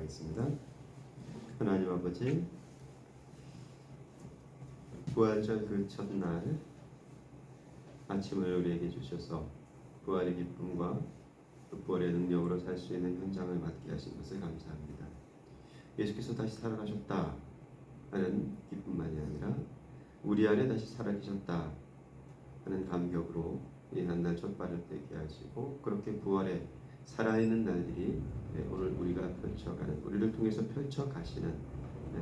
기도하겠습니다. 하나님 아버지, 부활절 그 첫날 아침을 우리에게 주셔서 부활의 기쁨과 그 부활의 능력으로 살 수 있는 현장을 맞게 하신 것을 감사합니다. 예수께서 다시 살아나셨다 하는 기쁨만이 아니라 우리 안에 다시 살아계셨다 하는 감격으로 이 한날 첫 발을 떼게 하시고, 그렇게 부활의 살아있는 날들이 오늘 우리가 펼쳐가는, 우리를 통해서 펼쳐가시는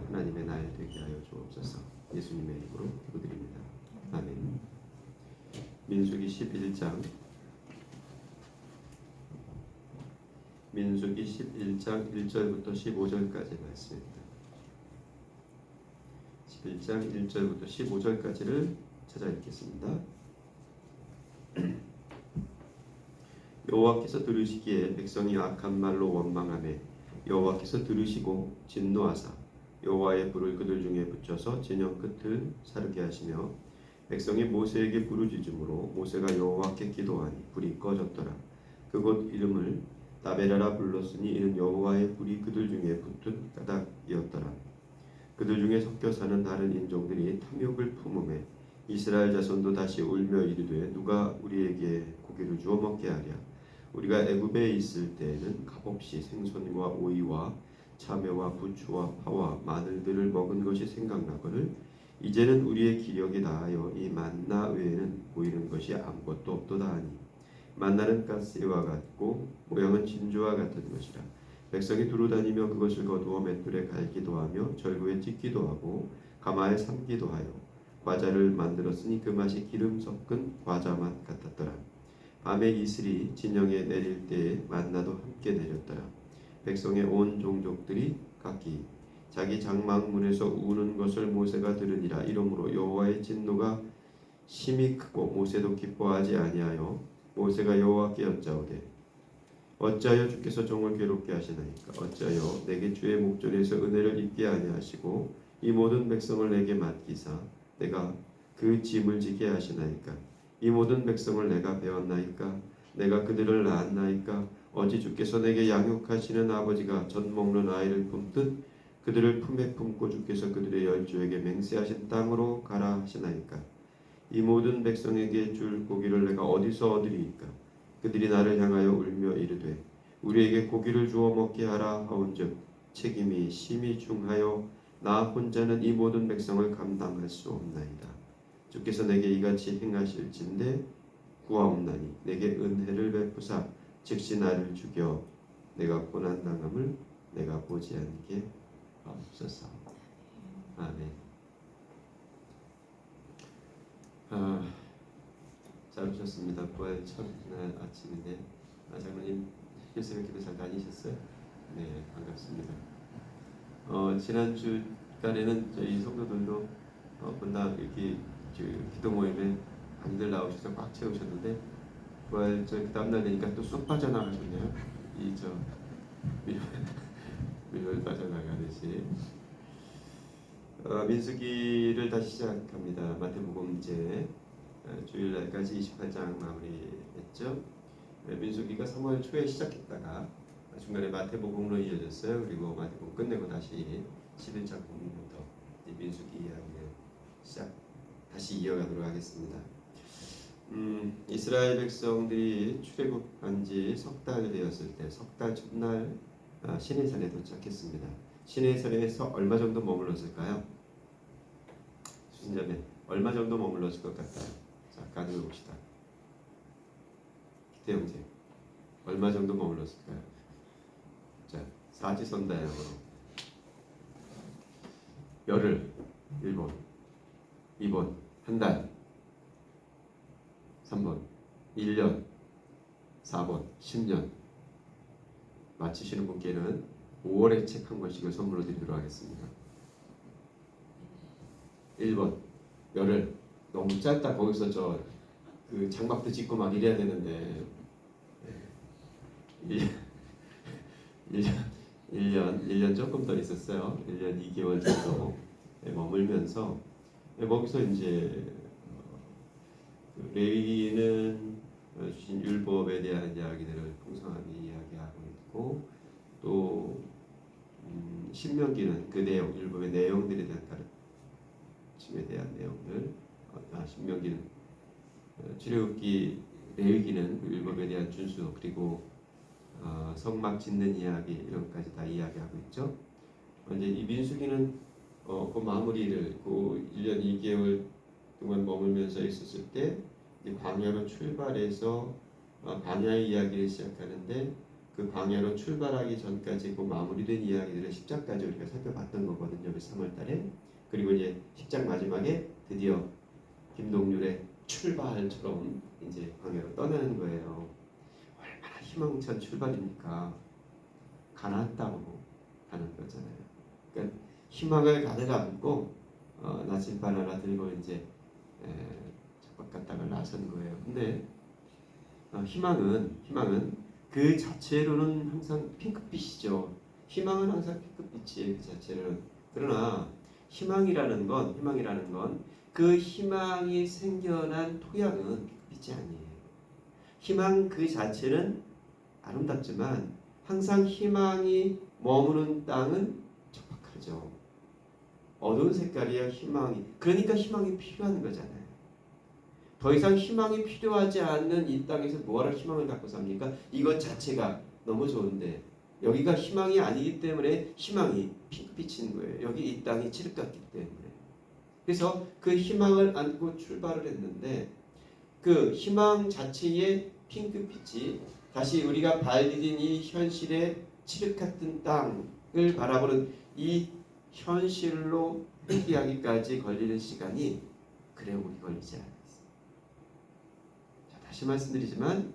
하나님의 날 되게 하여 주옵소서. 예수님의 이름으로 기도드립니다. 아멘. 민수기 11장 1절부터 15절까지 말씀입니다. 11장 1절부터 15절까지를 찾아 읽겠습니다. 여호와께서 들으시기에 백성이 악한 말로 원망하매 여호와께서 들으시고 진노하사 여호와의 불을 그들 중에 붙여서 진영 끝을 사르게 하시며, 백성이 모세에게 부르짖음으로 모세가 여호와께 기도하니 불이 꺼졌더라. 그곳 이름을 다베라라 불렀으니 이는 여호와의 불이 그들 중에 붙은 까닭이었더라. 그들 중에 섞여 사는 다른 인종들이 탐욕을 품음에 이스라엘 자손도 다시 울며 이르되 누가 우리에게 고기를 주어 먹게 하랴. 우리가 애굽에 있을 때에는 값없이 생선과 오이와 참외와 부추와 파와 마늘들을 먹은 것이 생각나거늘 이제는 우리의 기력이 다하여 이 만나 외에는 보이는 것이 아무것도 없도다 하니, 만나는 가시와 같고 모양은 진주와 같은 것이라. 백성이 두루 다니며 그것을 거두어 맷돌에 갈기도 하며 절구에 찢기도 하고 가마에 삶기도 하여 과자를 만들었으니 그 맛이 기름 섞은 과자 맛 같았더라. 밤에 이슬이 진영에 내릴 때에 만나도 함께 내렸더라. 백성의 온 종족들이 각기 자기 장막문에서 우는 것을 모세가 들으니라. 이러므로 여호와의 진노가 심히 크고 모세도 기뻐하지 아니하여 모세가 여호와께 여짜오되 어찌하여 주께서 종을 괴롭게 하시나이까. 어찌하여 내게 주의 목전에서 은혜를 입게 아니하시고 이 모든 백성을 내게 맡기사 내가 그 짐을 지게 하시나이까. 이 모든 백성을 내가 배웠나이까. 내가 그들을 낳았나이까. 어찌 주께서 내게 양육하시는 아버지가 젖 먹는 아이를 품듯 그들을 품에 품고 주께서 그들의 열조에게 맹세하신 땅으로 가라 하시나이까. 이 모든 백성에게 줄 고기를 내가 어디서 얻으리이까. 그들이 나를 향하여 울며 이르되 우리에게 고기를 주어 먹게 하라 하온즉 책임이 심히 중하여 나 혼자는 이 모든 백성을 감당할 수 없나이다. 주께서 내게 이같이 행하실진대 구하옵나니 내게 은혜를 베푸사 즉시 나를 죽여 내가 고난당함을 내가 보지 않게 하옵소서. 아멘. 잘 오셨습니다. 부활 첫날 아침인데 장로님 예수님 기도 잘 다니셨어요? 네, 반갑습니다. 지난 주간에는 저희 성도들도 분당 이렇게 기도 모임에 많이들 나오셔서 꽉 채우셨는데 부활절 그 다음날 되니까 또 쏙 빠져나가셨네요. 밀물 빠져나가듯이. 민수기를 다시 시작합니다. 마태복음 이제 주일날까지 28장 마무리했죠. 민수기가 3월 초에 시작했다가 중간에 마태복음으로 이어졌어요. 그리고 마태복음 끝내고 다시 11장 부분부터 민수기 이야기를 다시 이어가도록 하겠습니다. 이스라엘 백성들이 출애굽한 지 석 달 되었을 때, 석 달 첫날 시내산에 도착했습니다. 시내산에서 얼마 정도 머물렀을까요? 수신자매, 얼마 정도 머물렀을 것 같아요? 자, 가정해 봅시다. 기태 형제, 얼마 정도 머물렀을까요? 자, 사지선다형으로 열흘, 1번, 2번, 한 달, 3번, 1년, 4번, 10년. 마치시는 분께는 5월의 책 한 권씩을 선물로 드리도록 하겠습니다. 1번, 열흘. 너무 짧다. 거기서 그 장막도 짓고 막 이래야 되는데 1년 조금 더 있었어요. 1년 2개월 정도 머물면서 거기서 이제 레위기는 주신 율법에 대한 이야기들을 풍성하게 이야기하고 있고, 또 신명기는 그 내용, 율법의 내용들에 대한 가르침에 대한 내용들, 신명기는 출애굽기, 레위기는 그 율법에 대한 준수, 그리고 성막 짓는 이야기 이런 것까지 다 이야기하고 있죠. 이제 이 민수기는 그 마무리를 그 1년 2개월 동안 머물면서 있었을 때 광야로 출발해서 광야의 이야기를 시작하는데 그 광야로 출발하기 전까지 그 마무리된 이야기들을 10장까지 우리가 살펴봤던 거거든요. 3월달에. 그리고 이제 10장 마지막에 드디어 김동률의 출발처럼 이제 광야로 떠나는 거예요. 얼마나 희망찬 출발입니까? 가나안 땅으로 가는 거잖아요. 그러니까 희망을 가득 안고 나침반 하나 들고 이제 척박한 땅을 나선 거예요. 근데 희망은 그 자체로는 항상 핑크빛이죠. 희망은 항상 핑크빛이에요. 그 자체로는. 그러나 희망이라는 건 그 희망이 생겨난 토양은 핑크빛이 아니에요. 희망 그 자체는 아름답지만 항상 희망이 머무는 땅은 척박하죠. 어두운 색깔이야 희망이. 그러니까 희망이 필요한 거잖아요. 더 이상 희망이 필요하지 않는 이 땅에서 뭐하러 희망을 갖고 삽니까? 이것 자체가 너무 좋은데 여기가 희망이 아니기 때문에 희망이 핑크빛인 거예요. 여기 이 땅이 칠흑같기 때문에. 그래서 그 희망을 안고 출발을 했는데 그 희망 자체의 핑크빛이 다시 우리가 발 디딘 이 현실의 칠흑같은 땅을 바라보는 이 현실로 회귀하기까지 걸리는 시간이 그래 오래 걸리지 않았어요. 자, 다시 말씀드리지만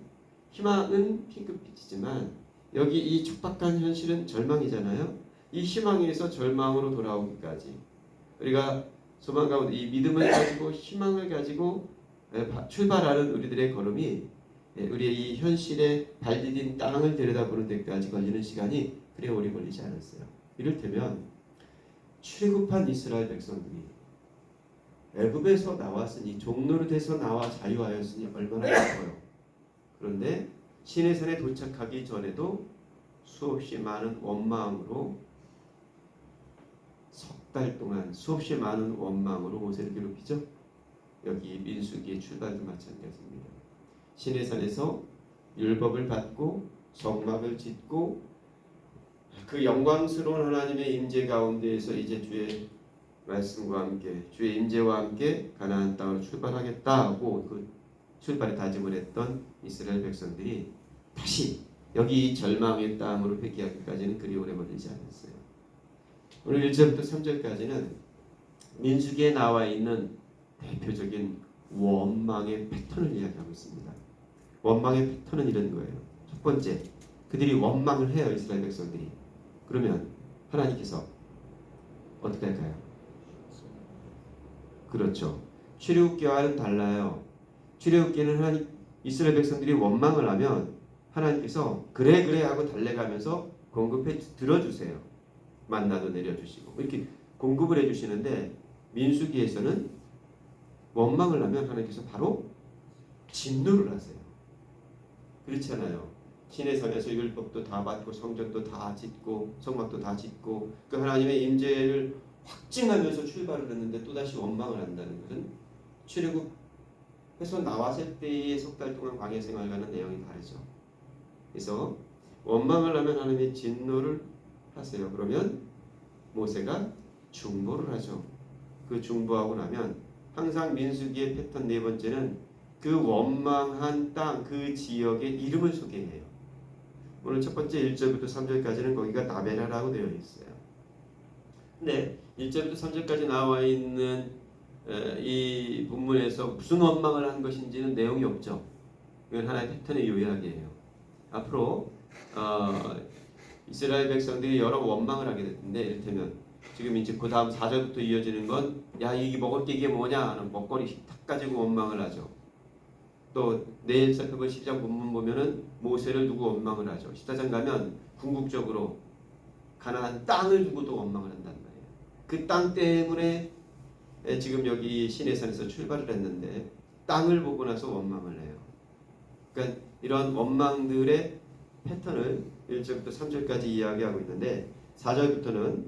희망은 핑크빛이지만 여기 이 촉박한 현실은 절망이잖아요. 이 희망에서 절망으로 돌아오기까지 우리가 소망 가운데 이 믿음을 가지고 희망을 가지고 출발하는 우리들의 걸음이 우리의 이 현실의 발 디딘 땅을 들여다보는 데까지 걸리는 시간이 그래 오래 걸리지 않았어요. 이를테면 출애굽한 이스라엘 백성들이 애굽에서 나왔으니 종노릇에서 나와 자유하였으니 얼마나 기뻐요. 그런데 시내산에 도착하기 전에도 수없이 많은 원망으로 석 달 동안 수없이 많은 원망으로 모세를 괴롭히죠. 여기 민수기의 출발도 마찬가지입니다. 시내산에서 율법을 받고 성막을 짓고 그 영광스러운 하나님의 임재 가운데에서 이제 주의 말씀과 함께 주의 임재와 함께 가나안 땅으로 출발하겠다고 그 출발에 다짐을 했던 이스라엘 백성들이 다시 여기 절망의 땅으로 회귀하기까지는 그리 오래 걸리지 않았어요. 오늘 1절부터 3절까지는 민수기에 나와 있는 대표적인 원망의 패턴을 이야기하고 있습니다. 원망의 패턴은 이런 거예요. 첫 번째, 그들이 원망을 해요. 이스라엘 백성들이. 그러면 하나님께서 어떻게 할까요? 그렇죠. 출애굽기와는 달라요. 출애굽기는 하나님 이스라엘 백성들이 원망을 하면 하나님께서 그래 하고 달래가면서 공급해 들어주세요. 만나도 내려주시고 이렇게 공급을 해주시는데 민수기에서는 원망을 하면 하나님께서 바로 진노를 하세요. 그렇잖아요. 시내산에서 율법도 다 받고 성전도 다 짓고 성막도 다 짓고 그 하나님의 임재를 확증하면서 출발을 했는데 또다시 원망을 한다는 것은 출애굽해서 나왔을 때의 석 달 동안 광야 생활과는 내용이 다르죠. 그래서 원망을 하면 하나님의 진노를 하세요. 그러면 모세가 중보를 하죠. 그 중보하고 나면 항상 민수기의 패턴 네 번째는 그 원망한 땅, 그 지역의 이름을 소개해요. 오늘 첫 번째 1절부터 3절까지는 거기가 나베라라고 되어 있어요. 근데 1절부터 3절까지 나와 있는 이 본문에서 무슨 원망을 한 것인지는 내용이 없죠. 이건 하나의 패턴의 요약이에요. 앞으로 이스라엘 백성들이 여러 원망을 하게 됐는데 이를테면 지금 이제 그 다음 4절부터 이어지는 건 야 이게 먹을 게 이게 뭐냐 하는 먹거리 식탁 가지고 원망을 하죠. 또 내일 살펴볼 10장 본문 보면은 모세를 두고 원망을 하죠. 14장 가면 궁극적으로 가나안 땅을 두고도 원망을 한단 말이에요. 그 땅 때문에 지금 여기 시내산에서 출발을 했는데 땅을 보고 나서 원망을 해요. 그러니까 이런 원망들의 패턴을 1절부터 3절까지 이야기하고 있는데 4절부터는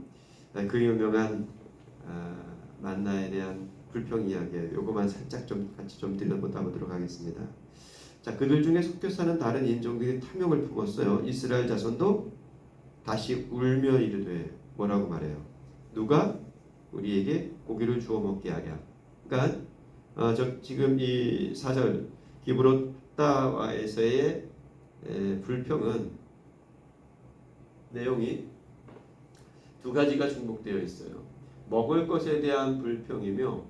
그 유명한 만나에 대한 불평 이야기예요. 요거만 살짝 좀 같이 좀 들여보다 보도록 하겠습니다. 자, 그들 중에 섞여 사는 다른 인종들이 탐욕을 품었어요. 이스라엘 자손도 다시 울며 이르되 뭐라고 말해요? 누가 우리에게 고기를 주워 먹게 하랴. 그러니까 지금 이 4절 기브롯다와에서의 불평은 내용이 두 가지가 중복되어 있어요. 먹을 것에 대한 불평이며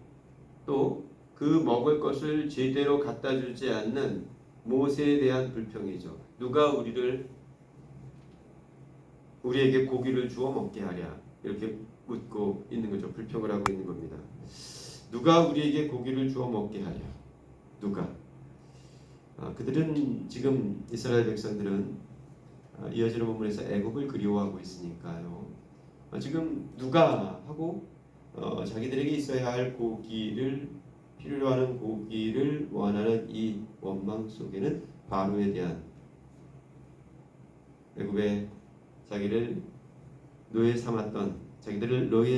또 그 먹을 것을 제대로 갖다 주지 않는 모세에 대한 불평이죠. 누가 우리에게 고기를 주워 먹게 하랴. 이렇게 묻고 있는 거죠. 불평을 하고 있는 겁니다. 누가 우리에게 고기를 주워 먹게 하랴. 누가? 그들은 지금 이스라엘 백성들은 이어지는 본문에서 애굽을 그리워하고 있으니까요. 지금 누가 하고 자기들에게 있어야 할 필요로 하는 고기를 원하는 이 원망 속에는 바로에 대한 애굽에 자기들을 노예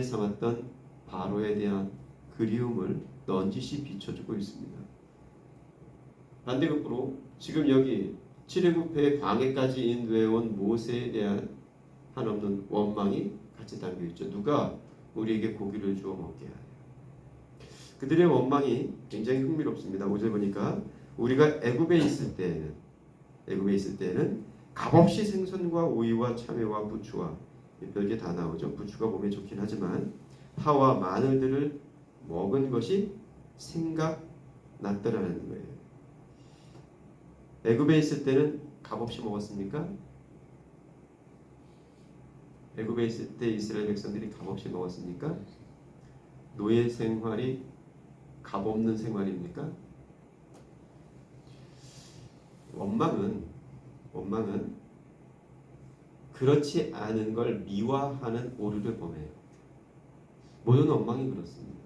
삼았던 바로에 대한 그리움을 넌지시 비춰주고 있습니다. 반대급부로 지금 여기 출애굽의 광해까지 인도해온 모세에 대한 한없는 원망이 같이 담겨 있죠. 누가 우리에게 고기를 주워 먹게 하냐. 그들의 원망이 굉장히 흥미롭습니다. 5절 보니까 우리가 애굽에 있을 때에는 값없이 생선과 오이와 참외와 부추와 별게 다 나오죠. 부추가 몸에 좋긴 하지만 파와 마늘들을 먹은 것이 생각났더라는 거예요. 애굽에 있을 때는 값없이 먹었습니까? 애굽에 있을 때 이스라엘 백성들이 값없이 먹었습니까? 노예 생활이 값없는 생활입니까? 원망은 그렇지 않은 걸 미화하는 오류를 범해요. 모든 원망이 그렇습니다.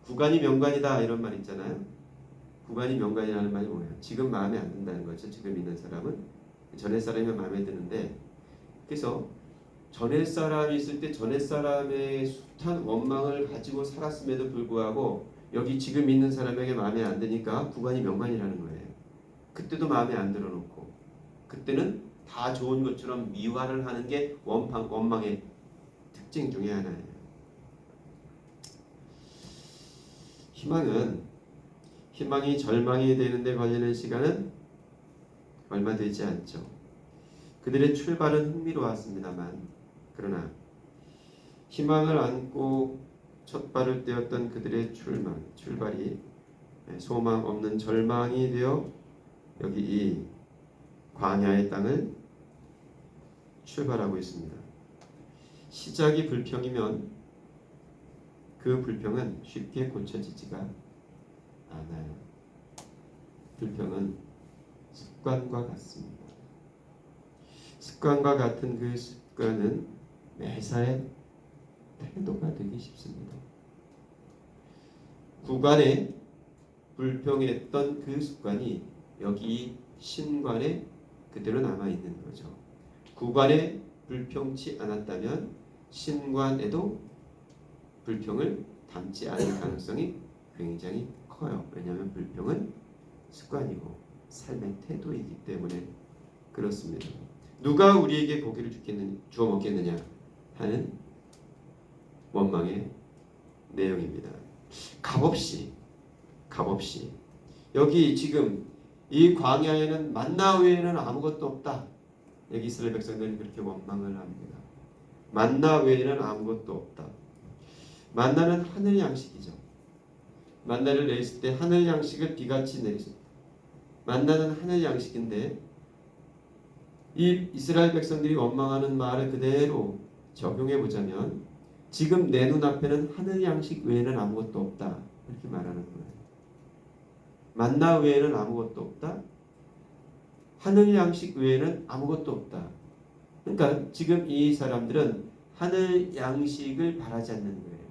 구간이 명간이다 이런 말 있잖아요. 구간이 명간이라는 말이 뭐예요? 지금 마음에 안 든다는 거죠. 지금 있는 사람은 전에 사람이 마음에 드는데, 그래서 전에 사람이 있을 때 전에 사람의 숱한 원망을 가지고 살았음에도 불구하고 여기 지금 있는 사람에게 마음에 안 드니까 구간이 명간이라는 거예요. 그때도 마음에 안 들어놓고 그때는 다 좋은 것처럼 미화를 하는 게 원망의 특징 중에 하나예요. 희망이 절망이 되는데 걸리는 시간은 얼마 되지 않죠. 그들의 출발은 흥미로웠습니다만, 그러나 희망을 안고 첫 발을 떼었던 그들의 출발이 소망 없는 절망이 되어 여기 이 광야의 땅을 출발하고 있습니다. 시작이 불평이면 그 불평은 쉽게 고쳐지지가 않아요. 불평은 습관과 같습니다. 습관과 같은 그 습관은 매사에 태도가 되기 쉽습니다. 구간에 불평했던 그 습관이 여기 신관에 그대로 남아있는 거죠. 구간에 불평치 않았다면 신관에도 불평을 담지 않을 가능성이 굉장히 커요. 왜냐하면 불평은 습관이고 삶의 태도이기 때문에 그렇습니다. 누가 우리에게 고기를 주어 먹겠느냐 하는 원망의 내용입니다. 값없이 여기 지금 이 광야에는 만나 외에는 아무것도 없다. 여기 이스라엘 백성들은 그렇게 원망을 합니다. 만나 외에는 아무것도 없다. 만나는 하늘 양식이죠. 만나를 내렸을 때 하늘 양식을 비같이 내리셨다. 만나는 하늘 양식인데 이 이스라엘 백성들이 원망하는 말을 그대로 적용해 보자면 지금 내 눈앞에는 하늘 양식 외에는 아무것도 없다. 이렇게 말하는 거예요. 만나 외에는 아무것도 없다. 하늘 양식 외에는 아무것도 없다. 그러니까 지금 이 사람들은 하늘 양식을 바라지 않는 거예요.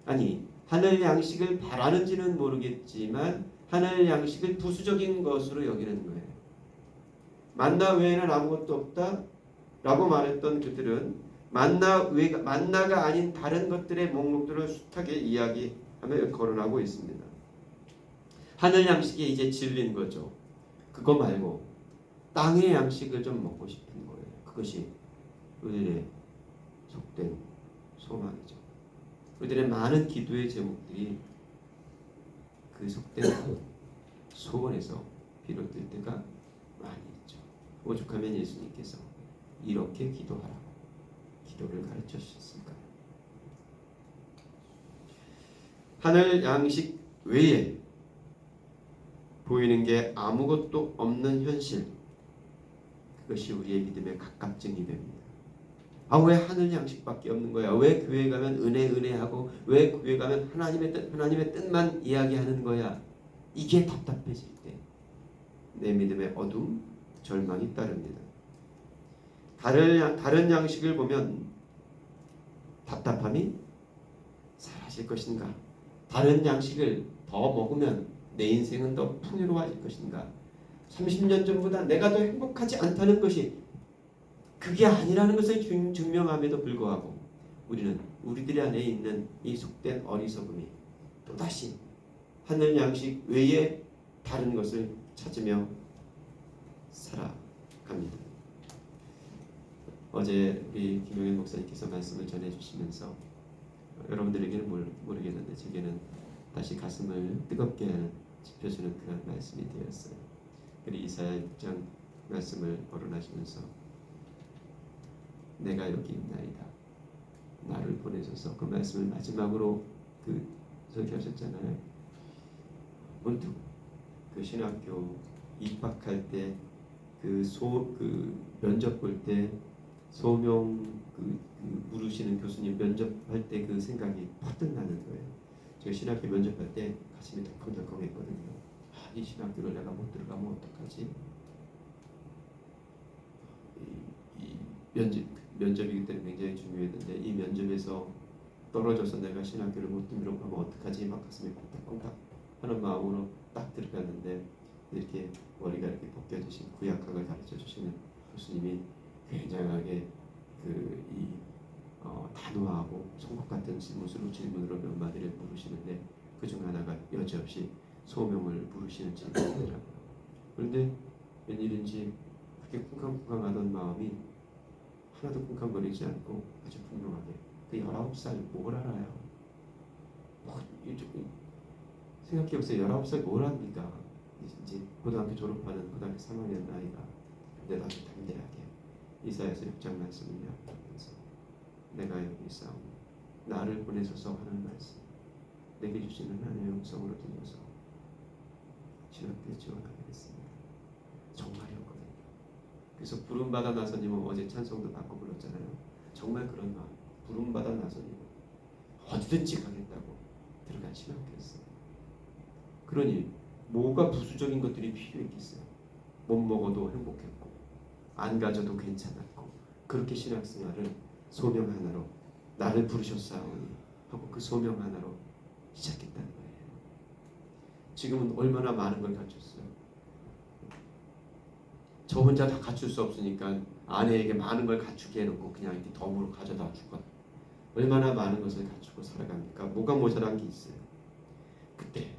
아니, 하늘 양식을 바라는지는 모르겠지만 하늘 양식을 부수적인 것으로 여기는 거예요. 만나 외에는 아무것도 없다 라고 말했던 그들은 만나가 아닌 다른 것들의 목록들을 숱하게 이야기하며 거론하고 있습니다. 하늘 양식이 이제 질린 거죠. 그거 말고 땅의 양식을 좀 먹고 싶은 거예요. 그것이 우리의 속된 소망이죠. 우리들의 많은 기도의 제목들이 그 속된 소원에서 비롯될 때가 많이 있죠. 오죽하면 예수님께서 이렇게 기도하라고 기도를 가르쳐 주셨을까요? 하늘 양식 외에 보이는 게 아무것도 없는 현실, 그것이 우리의 믿음의 갑갑증이 됩니다. 왜 하늘 양식밖에 없는 거야? 왜 교회 가면 은혜하고, 왜 교회 가면 하나님의 뜻만 이야기하는 거야? 이게 답답해질 때 내 믿음의 어둠, 절망이 따릅니다. 다른 양식을 보면 답답함이 사라질 것인가? 다른 양식을 더 먹으면 내 인생은 더 풍요로워질 것인가? 30년 전보다 내가 더 행복하지 않다는 것이 그게 아니라는 것을 증명함에도 불구하고 우리는 우리들의 안에 있는 이 속된 어리석음이 또다시 하늘 양식 외에 다른 것을 찾으며 살아갑니다. 어제 우리 김용현 목사님께서 말씀을 전해주시면서 여러분들에게는 모르겠는데 제게는 다시 가슴을 뜨겁게 지펴주는 그런 말씀이 되었어요. 그리고 이사야 6장 말씀을 거론하시면서 내가 여기 있나이다. 나를 보내소서. 그 말씀을 마지막으로 설교하셨잖아요. 문득 그 신학교 입학할 때 그 면접 볼 때 소명 물으시는 교수님 면접할 때 그 생각이 퍼뜩 나는 거예요. 제가 신학교 면접할 때 가슴이 덜컹덜컹했거든요. 이 신학교를 내가 못 들어가면 어떡하지? 이 면접이기 때문에 굉장히 중요했는데 이 면접에서 떨어져서 내가 신학교를 못 들어가면 어떡하지? 막 가슴이 콩닥콩닥 하는 마음으로 딱 들어갔는데 이렇게 머리가 이렇게 벗겨지신 구약학을 가르쳐 주시는 교수님이 굉장하게 단호하고 송곳 같은 질문으로 몇 마디를 물으시는데 그중 하나가 여지없이 소명을 물으시는 질문이더라고요. 그런데 웬일인지 그렇게 쿵쾅쿵쾅하던 마음이 하나도 쿵쾅거리지 않고 아주 분명하게 그 19살 뭘 알아요? 생각해보세요. 19살 뭘 합니까? 이제 고등학교 졸업하는 고등학교 3학년 나이가. 근데 아주 담대하게 이사야서 6장 말씀을 이야기하면서 내가 여기 있사오니 나를 보내소서 하는 말씀, 내게 주시는 하나님의 음성으로 들려서 신학교에 지원하게 됐습니다. 정말이었거든요. 그래서 부름받아 나서님은 어제 찬송도 바꿔 불렀잖아요. 정말 그런 마음, 부름받아 나서님은 어디든지 가겠다고 들어간 신학교였어요. 그러니 뭐가 부수적인 것들이 필요했겠어요. 못 먹어도 행복했고 안 가져도 괜찮았고 그렇게 신학생활을 소명 하나로 나를 부르셨사오니 하고 그 소명 하나로 시작했다는 거예요. 지금은 얼마나 많은 걸 갖췄어요. 저 혼자 다 갖출 수 없으니까 아내에게 많은 걸 갖추게 해놓고 그냥 이렇게 덤으로 가져다 주고 얼마나 많은 것을 갖추고 살아갑니까? 뭐가 모자란 게 있어요. 그때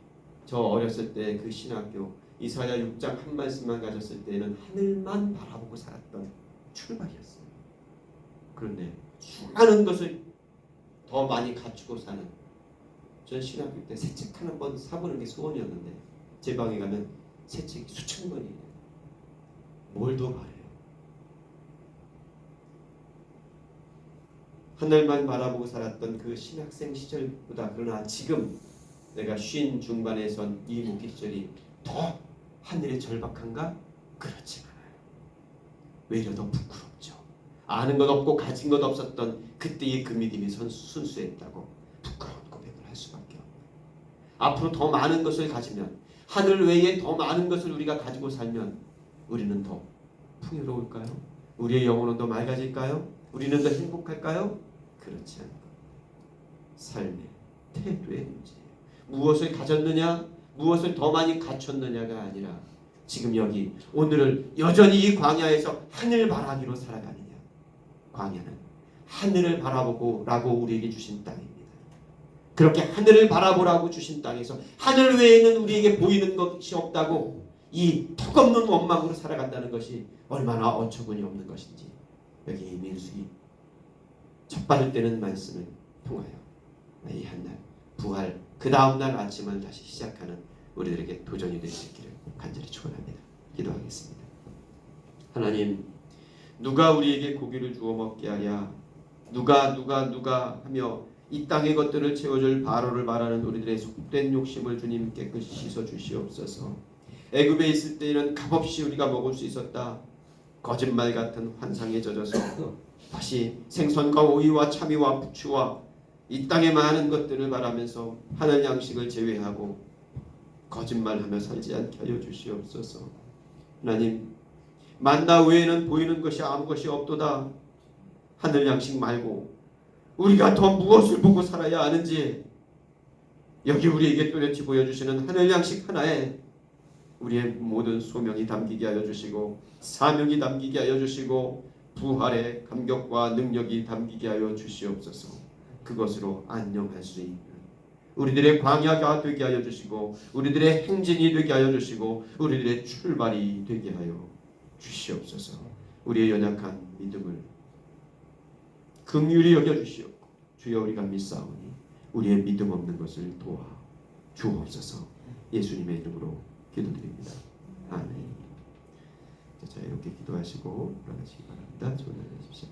저 어렸을 때 그 신학교 이사야 6장 한 말씀만 가졌을 때는 하늘만 바라보고 살았던 출발이었어요. 그런데 수많은 것을 더 많이 갖추고 사는, 전 신학교 때 새 책 한 번 사보는 게 소원이었는데 제 방에 가면 새 책이 수천 권이에요. 뭘 더 바래요? 하늘만 바라보고 살았던 그 신학생 시절보다 그러나 지금 내가 50 중반에 선 이 목기 시절이 더 하늘의 절박한가? 그렇지 않아요. 외려 더 부끄럽죠. 아는 것 없고 가진 것 없었던 그때의 그 믿음이 순수했다고 부끄러운 고백을 할 수밖에 없어요. 앞으로 더 많은 것을 가지면, 하늘 외에 더 많은 것을 우리가 가지고 살면 우리는 더 풍요로울까요? 우리의 영혼은 더 맑아질까요? 우리는 더 행복할까요? 그렇지 않고 삶의 태도의 문제예요. 무엇을 가졌느냐, 무엇을 더 많이 갖췄느냐가 아니라 지금 여기 오늘을 여전히 이 광야에서 하늘 바라기로 살아가느냐. 광야는 하늘을 바라보고 라고 우리에게 주신 땅입니다. 그렇게 하늘을 바라보라고 주신 땅에서 하늘 외에는 우리에게 보이는 것이 없다고 이 턱없는 원망으로 살아간다는 것이 얼마나 어처구니 없는 것인지 여기 민수기 첫 받을 때는 말씀을 통하여 이 한날 부활 그 다음날 아침을 다시 시작하는 우리들에게 도전이 될 수 있기를 간절히 축원합니다. 기도하겠습니다. 하나님, 누가 우리에게 고기를 주어 먹게 하랴, 누가 하며 이 땅의 것들을 채워줄 바로를 말하는 우리들의 속된 욕심을 주님 깨끗이 씻어 주시옵소서. 애굽에 있을 때에는 값없이 우리가 먹을 수 있었다. 거짓말 같은 환상에 젖어서 다시 생선과 오이와 참이와 부추와 이 땅의 많은 것들을 바라면서 하늘 양식을 제외하고 거짓말하며 살지 않게 하여 주시옵소서. 하나님, 만나 외에는 보이는 것이 아무 것이 없도다. 하늘 양식 말고 우리가 더 무엇을 보고 살아야 하는지 여기 우리에게 또렷이 보여주시는 하늘 양식 하나에 우리의 모든 소명이 담기게 하여 주시고 사명이 담기게 하여 주시고 부활의 감격과 능력이 담기게 하여 주시옵소서. 그것으로 안녕할 수 있는 우리들의 광야가 되게 하여 주시고 우리들의 행진이 되게 하여 주시고 우리들의 출발이 되게 하여 주시옵소서. 우리의 연약한 믿음을 긍휼히 여겨 주시옵고 주여 우리가 믿사오니 우리의 믿음 없는 것을 도와 주옵소서. 예수님의 이름으로 기도드립니다. 아멘. 자, 이렇게 기도하시고 돌아가시기 바랍니다. 좋은 날 되십시오.